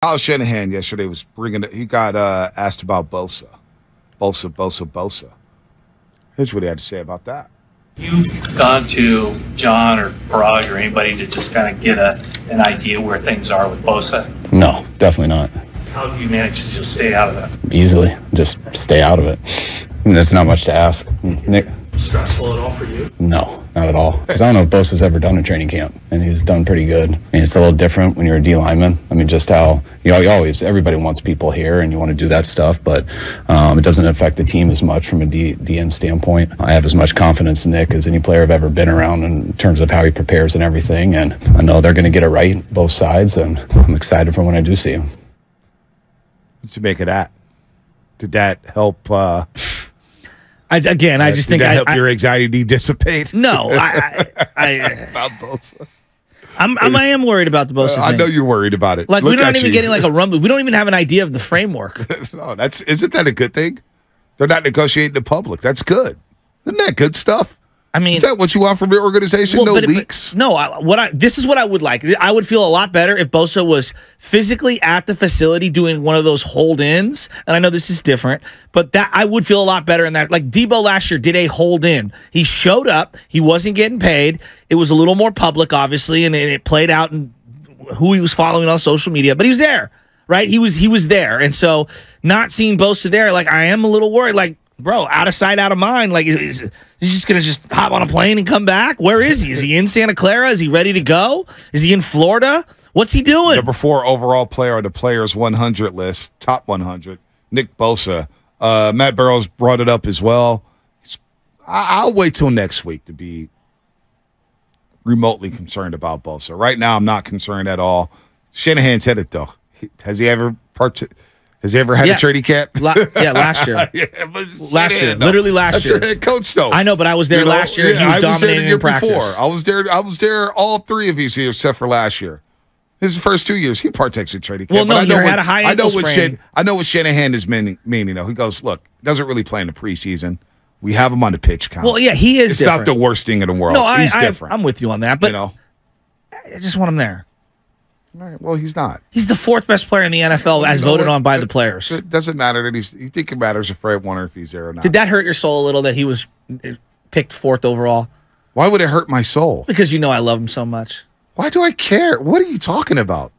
Kyle Shanahan yesterday was he got asked about Bosa. Bosa. Here's what he had to say about that. You've gone to John or Parag or anybody to just kind of get an idea where things are with Bosa? No, definitely not. How do you manage to just stay out of that? Easily. Just stay out of it. There's not much to ask. Nick? Stressful at all for you? No, not at all. Because I don't know if Bosa's ever done a training camp, and he's done pretty good. And it's a little different when you're a D lineman. I mean, just how, you everybody wants people here, and you want to do that stuff, but it doesn't affect the team as much from a DN standpoint. I have as much confidence in Nick as any player I've ever been around in terms of how he prepares and everything, and I know they're going to get it right, both sides, and I'm excited for when I do see him. What'd you make of that? Did that help? I just think that help your anxiety dissipate. No, about Bosa. I am worried about the Bosa thing. I know you're worried about it. Like, we're not even getting like a rumble. We don't even have an idea of the framework. No, isn't that a good thing? They're not negotiating in public. That's good. Isn't that good stuff? I mean, is that what you want from your organization? Well, no leaks? This is what I would like. I would feel a lot better if Bosa was physically at the facility doing one of those hold-ins. And I know this is different, but that I would feel a lot better in that. Like Debo last year did a hold-in. He showed up. He wasn't getting paid. It was a little more public, obviously, and it played out in who he was following on social media. But he was there, right? He was there. And so not seeing Bosa there, like, I am a little worried. Like, bro, out of sight, out of mind. Like, is he just going to just hop on a plane and come back? Where is he? Is he in Santa Clara? Is he ready to go? Is he in Florida? What's he doing? Number 4 overall player on the Players 100 list, top 100, Nick Bosa. Matt Barrows brought it up as well. I'll wait till next week to be remotely concerned about Bosa. Right now, I'm not concerned at all. Shanahan said it, though. Has he ever had a trading cap? Last year. Last year. Literally last year. That's your head coach, though. I know, but I was there last year, and he was dominating in practice. Before. I was there all 3 of these years, except for last year. His first 2 years, he partakes in trading camp. Well, no, he had a high ankle sprain. I know what Shanahan is meaning. He goes, look, doesn't really play in the preseason. We have him on the pitch count. Well, yeah, he is different. It's not the worst thing in the world. No, he's different. I'm with you on that, but I just want him there. All right, well, he's not. He's the 4th best player in the NFL as voted on by the players. It doesn't matter that you think it matters if Fred won or if he's there or not. Did that hurt your soul a little that he was picked 4th overall? Why would it hurt my soul? Because I love him so much. Why do I care? What are you talking about?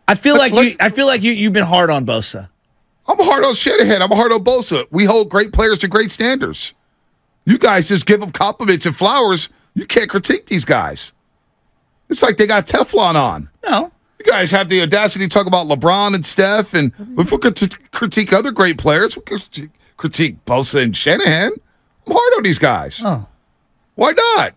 I feel like you've been hard on Bosa. I'm hard on Shanahan. I'm hard on Bosa. We hold great players to great standards. You guys just give them compliments and flowers. You can't critique these guys. It's like they got Teflon on. No. You guys have the audacity to talk about LeBron and Steph, and if we could critique other great players, we could critique Bosa and Shanahan. I'm hard on these guys. Oh. Why not?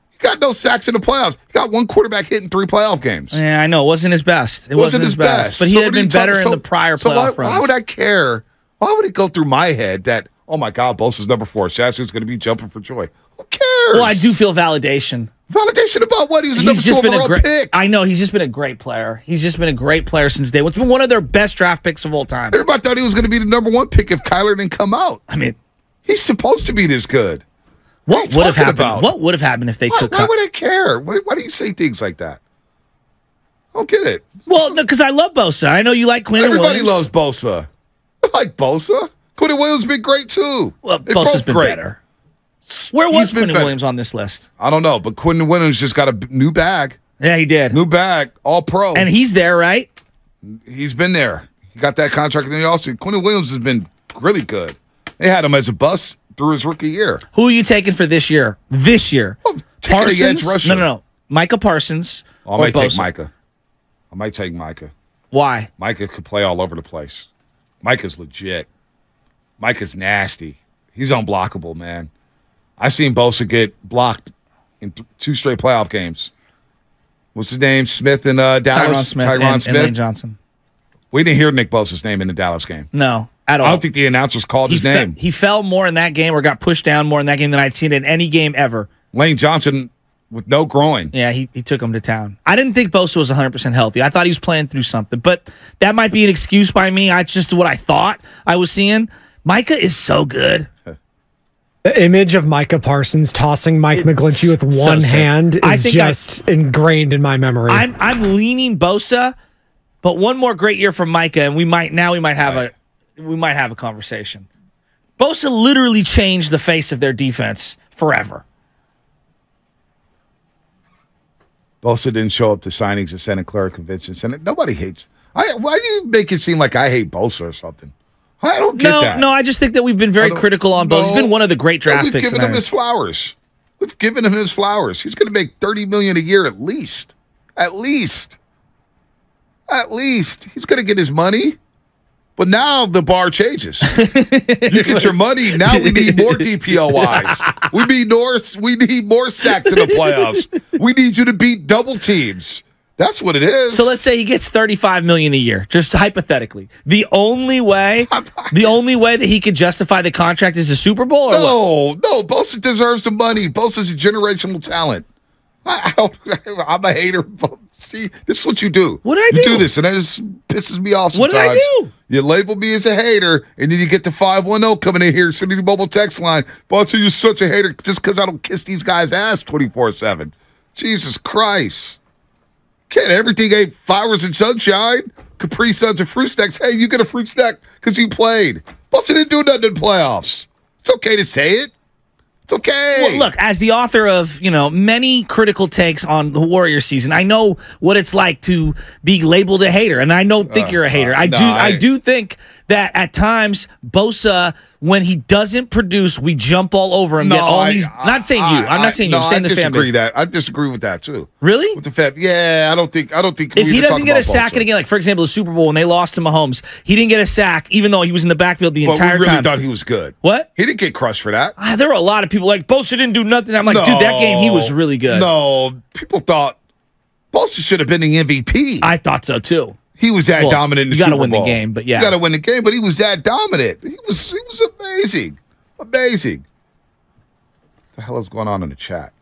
He got no sacks in the playoffs. He got 1 quarterback hit in 3 playoff games. Yeah, I know. It wasn't his best. It wasn't his best. But he had been better in the prior playoff runs. Why would I care? Why would it go through my head that, oh, my God, Bosa's number 4. Shasky's going to be jumping for joy? Who cares? Well, I do feel validation. Validation about what? He's a number 2 overall pick. I know. He's just been a great player. He's just been a great player since day one. It's been one of their best draft picks of all time. Everybody thought he was going to be the number 1 pick if Kyler didn't come out. I mean, he's supposed to be this good. What would have happened? What would have happened if they took? Why would I care? Why do you say things like that? I don't get it. Well, no, because I love Bosa. I know you like Quinn Williams. Everybody loves Bosa. I like Bosa. Quinn Williams has been great too. Well, Bosa's been better. Where was Quinn Williams on this list? I don't know, but Quinn Williams just got a new bag. Yeah, he did. New bag, all pro. And he's there, right? He's been there. He got that contract in the offseason. Quinn Williams has been really good. They had him as a bust through his rookie year. Who are you taking for this year? This year? Well, Parsons? No. Micah Parsons. I might take Micah. I might take Micah. Why? Micah could play all over the place. Micah's legit. Micah's nasty. He's unblockable, man. I seen Bosa get blocked in 2 straight playoff games. What's his name? Smith in Dallas? Tyron Smith. And Lane Johnson. We didn't hear Nick Bosa's name in the Dallas game. No, at all. I don't think the announcers called his name. He fell more in that game or got pushed down more in that game than I'd seen in any game ever. Lane Johnson with no groin. Yeah, he took him to town. I didn't think Bosa was 100% healthy. I thought he was playing through something, but that might be an excuse by me. It's just what I thought I was seeing. Micah is so good. The image of Micah Parsons tossing Mike McGlinchey with one hand is just ingrained in my memory. I'm leaning Bosa, But one more great year from Micah, and we might have a conversation. Bosa literally changed the face of their defense forever. Bosa didn't show up to signings at Santa Clara Convention Center. Nobody hates. Why do you make it seem like I hate Bosa or something? I don't get that. No, I just think that we've been very critical on Bosa. He's been one of the great draft picks. We've given him his flowers. We've given him his flowers. He's going to make $30 million a year at least. At least. He's going to get his money. But now the bar changes. You get your money. Now we need more DPOYs. We need more sacks in the playoffs. We need you to beat double teams. That's what it is. So let's say he gets $35 million a year, just hypothetically. The only way that he could justify the contract is a Super Bowl, or No, Bosa deserves the money. Bosa's a generational talent. I'm a hater. See, this is what you do. What did I do? You do this, and that just pisses me off sometimes. What did I do? You label me as a hater, and then you get the 510 coming in here, sending the mobile text line. Bosa, you're such a hater just because I don't kiss these guys' ass 24/7. Jesus Christ. Can't everything ain't flowers and sunshine. Capri Suns and fruit snacks. Hey, you get a fruit snack because you played. Bosa didn't do nothing in the playoffs. It's okay to say it. It's okay. Well, look, as the author of, many critical takes on the Warriors season, I know what it's like to be labeled a hater, and I don't think you're a hater. I do think that at times Bosa, when he doesn't produce, we jump all over him. Not saying you. I'm not saying you. I'm saying the fan base. I disagree with that too. Really? With the fan, yeah, I don't think. If he doesn't get a sack in a game, like for example, the Super Bowl when they lost to Mahomes, he didn't get a sack even though he was in the backfield the entire time. We really thought he was good. What? He didn't get crushed for that. There were a lot of people like Bosa didn't do nothing. I'm like, dude, that game he was really good. No, people thought Bosa should have been the MVP. I thought so too. He was that dominant in the Super Bowl. You got to win the game, but yeah. You got to win the game, but he was that dominant. He was amazing. Amazing. What the hell is going on in the chat?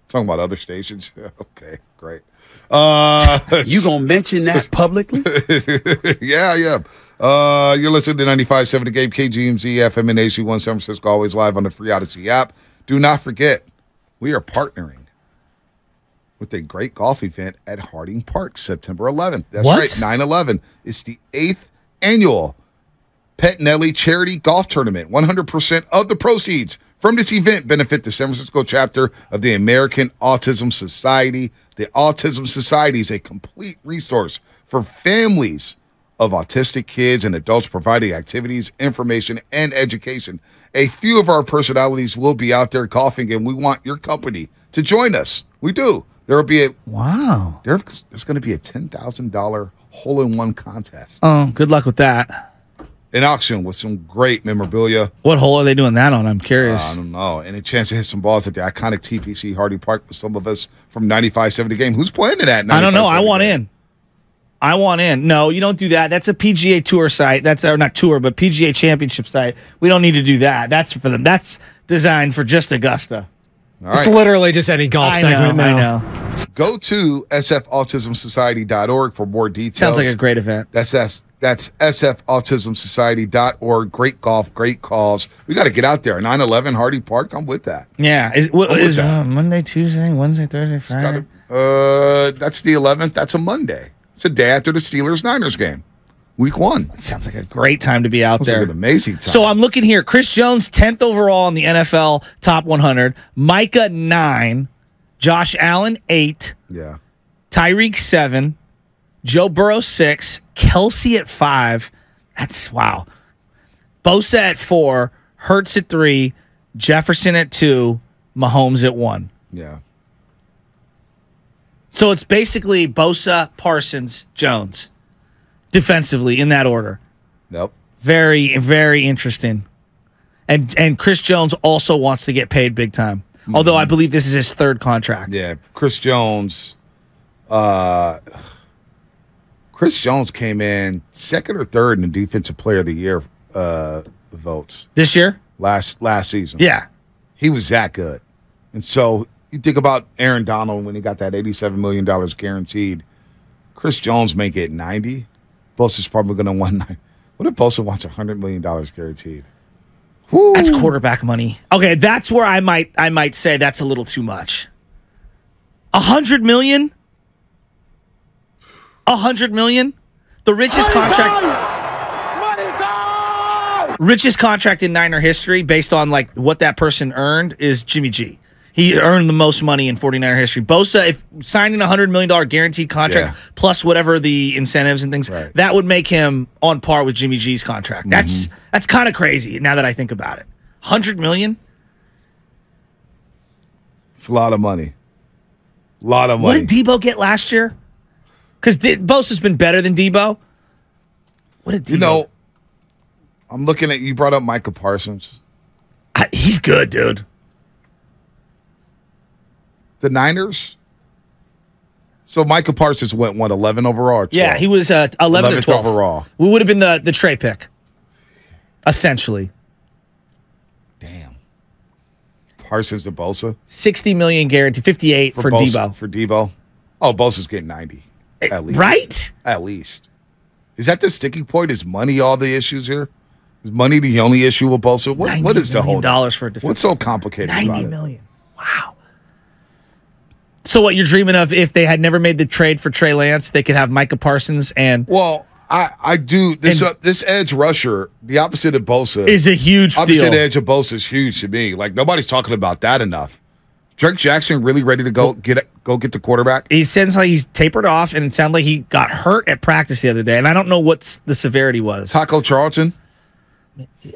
Talking about other stations? Okay, great. You going to mention that publicly? Yeah. You're listening to 95.7 The Game, KGMZ, FM, and AC1 San Francisco, always live on the free Odyssey app. Do not forget, we are partnering with a great golf event at Harding Park, September 11th. That's what? Right, 9/11. It's the 8th annual Pet Nelly Charity Golf Tournament. 100% of the proceeds from this event benefit the San Francisco chapter of the American Autism Society. The Autism Society is a complete resource for families of autistic kids and adults, providing activities, information, and education. A few of our personalities will be out there golfing, and we want your company to join us. We do. There will be there's going to be a $10,000 hole-in-one contest. Oh, good luck with that. An auction with some great memorabilia. What hole are they doing that on? I'm curious. I don't know. And a chance to hit some balls at the iconic TPC Hardy Park with some of us from 95.7 The Game. Who's playing in that? I don't know. I want in. No, you don't do that. That's a PGA Tour site. That's not tour, but PGA Championship site. We don't need to do that. That's for them. That's designed for just Augusta. It's literally just any golf segment now. I know. Go to sfautismsociety.org for more details. Sounds like a great event. That's sfautismsociety.org. Great golf, great calls. We got to get out there. 9/11 Hardy Park. I'm with that. Yeah. Is Monday, Tuesday, Wednesday, Thursday, Friday? That's the 11th. That's a Monday. It's a day after the Steelers-Niners game. Week 1. That sounds like a great time to be out there. Like an amazing time. So I'm looking here. Chris Jones, 10th overall in the NFL Top 100. Micah, 9. Josh Allen, 8. Yeah. Tyreek, 7. Joe Burrow, 6. Kelsey at 5. That's, wow. Bosa at 4. Hurts at 3. Jefferson at 2. Mahomes at 1. Yeah. So it's basically Bosa, Parsons, Jones. Defensively, in that order. Nope. Very, very interesting. And Chris Jones also wants to get paid big time. Mm-hmm. Although I believe this is his 3rd contract. Yeah, Chris Jones. Chris Jones came in 2nd or 3rd in the Defensive Player of the Year votes this year. Last season. Yeah, he was that good. And so you think about Aaron Donald when he got that $87 million guaranteed. Chris Jones may get 90. Bosa's probably going to want 9. What if Bosa wants $100 million guaranteed? Woo. That's quarterback money. Okay, that's where I might say that's a little too much. $100 million? $100 million. The richest richest contract in Niner history, based on like what that person earned, is Jimmy G. He earned the most money in 49er history. Bosa, if signing a $100 million guaranteed contract plus whatever the incentives and things, that would make him on par with Jimmy G's contract. That's kind of crazy now that I think about it. $100 million? It's a lot of money. A lot of money. What did Debo get last year? Because Bosa's been better than Debo. What did Debo? You know, I'm looking at, you brought up Micah Parsons. He's good, dude. The Niners. So Micah Parsons went 11 overall. Or 12? Yeah, he was 11th or 12th overall. We would have been the Trey pick, essentially. Damn. Parsons to Bosa. $60 million guaranteed, 58 for Bosa, Debo. For Debo. Oh, Bosa's getting 90 at least. Right? At least. Is that the sticking point? Is money all the issues here? Is money the only issue with Bosa? What is the whole $90 for a defense? What's so complicated about it? $90 million. Wow. So what you're dreaming of, if they had never made the trade for Trey Lance, they could have Micah Parsons and... Well, I do. This edge rusher, the opposite of Bosa... is a huge opposite deal. edge of Bosa is huge to me. Like, nobody's talking about that enough. Drake Jackson really ready to go get the quarterback? He sounds like he's tapered off, and it sounded like he got hurt at practice the other day, and I don't know what the severity was. Taco Charlton?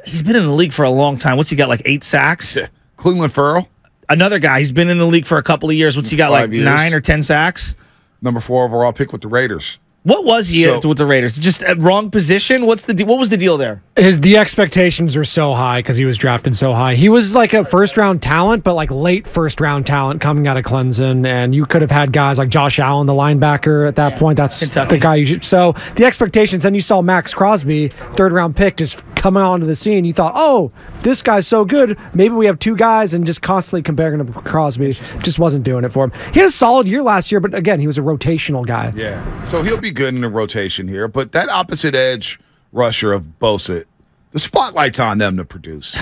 He's been in the league for a long time. What's he got, like 8 sacks? Yeah. Cleveland Farrell? Another guy. He's been in the league for a couple of years. What's he got, 5 like years. 9 or 10 sacks? Number 4 overall pick with the Raiders. What was he with the Raiders? Just a wrong position? What was the deal there? The expectations were so high because he was drafted so high. He was like a first-round talent, but like late first-round talent coming out of Clemson, and you could have had guys like Josh Allen, the linebacker, at that point. That's Kentucky. the guy you should. So the expectations, and you saw Max Crosby, third-round pick, just coming onto the scene. You thought, oh, this guy's so good. Maybe we have 2 guys, and just constantly comparing him to Crosby just wasn't doing it for him. He had a solid year last year, but again, he was a rotational guy. Yeah, so he'll be good in the rotation here. But that opposite edge rusher of Bosa, the spotlight's on them to produce,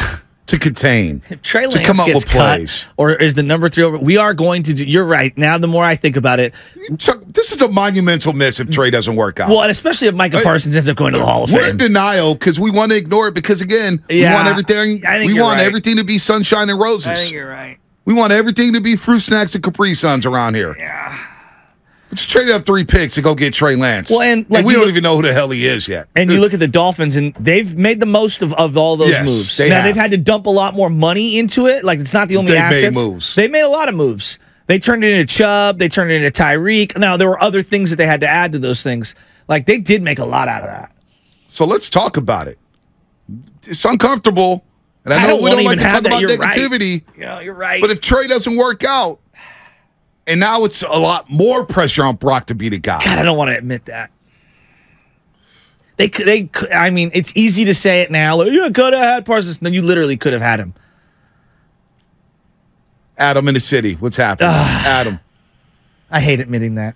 to contain, If Trey to Lance come up gets with plays. cut, or is the number 3 over, we are going to do. You're right. Now, the more I think about it, Chuck, this is a monumental miss if Trey doesn't work out. well, and especially if Micah Parsons ends up going to the Hall of We're Fame. in denial because we want to ignore it because, again, we want everything. I think We you're want right. everything to be sunshine and roses. I think you're right. We want everything to be fruit snacks and Capri Suns around here. Yeah. Let's trade up 3 picks to go get Trey Lance. Well, and, like, we you don't look- even know who the hell he is yet. And you look at the Dolphins, and they've made the most of all those Yes, moves. they Now, have. they've had to dump a lot more money into it. Like, it's not the only They've made assets. moves. They made a lot of moves. They turned it into Chubb. They turned it into Tyreek. Now, there were other things that they had to add to those things. Like, they did make a lot out of that. So let's talk about it. It's uncomfortable, and I I know don't we wanna don't like even to have talk about that. You're right. negativity. Yeah, you're right. But if Trey doesn't work out, and now it's a lot more pressure on Brock to be the guy. God, I don't want to admit that. They could. I mean, it's easy to say it now. Like, you could have had Parsons. No, you literally could have had him. Adam in the city. What's happening? Adam. I hate admitting that.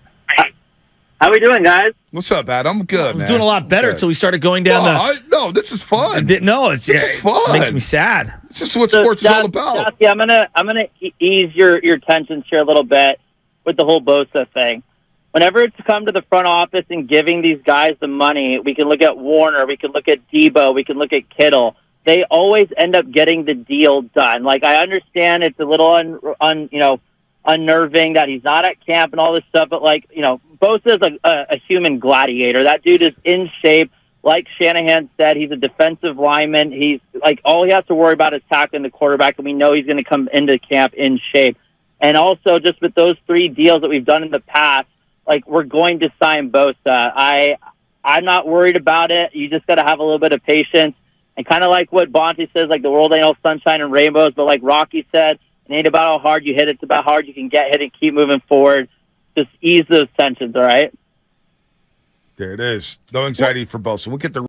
How we doing, guys? What's up, Adam? I'm good, I was man. doing a lot better Good. until we started going down No, this is fun. No, This is it fun. makes me sad. This is what sports is all about. Yeah, I'm gonna ease your tensions here a little bit with the whole Bosa thing. Whenever it's come to the front office and giving these guys the money, we can look at Warner, we can look at Debo, we can look at Kittle. They always end up getting the deal done. Like, I understand it's a little unnerving that he's not at camp and all this stuff, but Bosa is a human gladiator. That dude is in shape. Like Shanahan said, he's a defensive lineman. He's like, all he has to worry about is tackling the quarterback, and we know he's going to come into camp in shape. And also, just with those 3 deals that we've done in the past, like, we're going to sign Bosa. I'm not worried about it. You just got to have a little bit of patience. And kind of like what Bonte says, like, the world ain't all sunshine and rainbows, but like Rocky said, it ain't about how hard you hit, it's about how hard you can get hit and keep moving forward. Just ease those tensions, all right? There it is. No anxiety for Bosa. We'll get the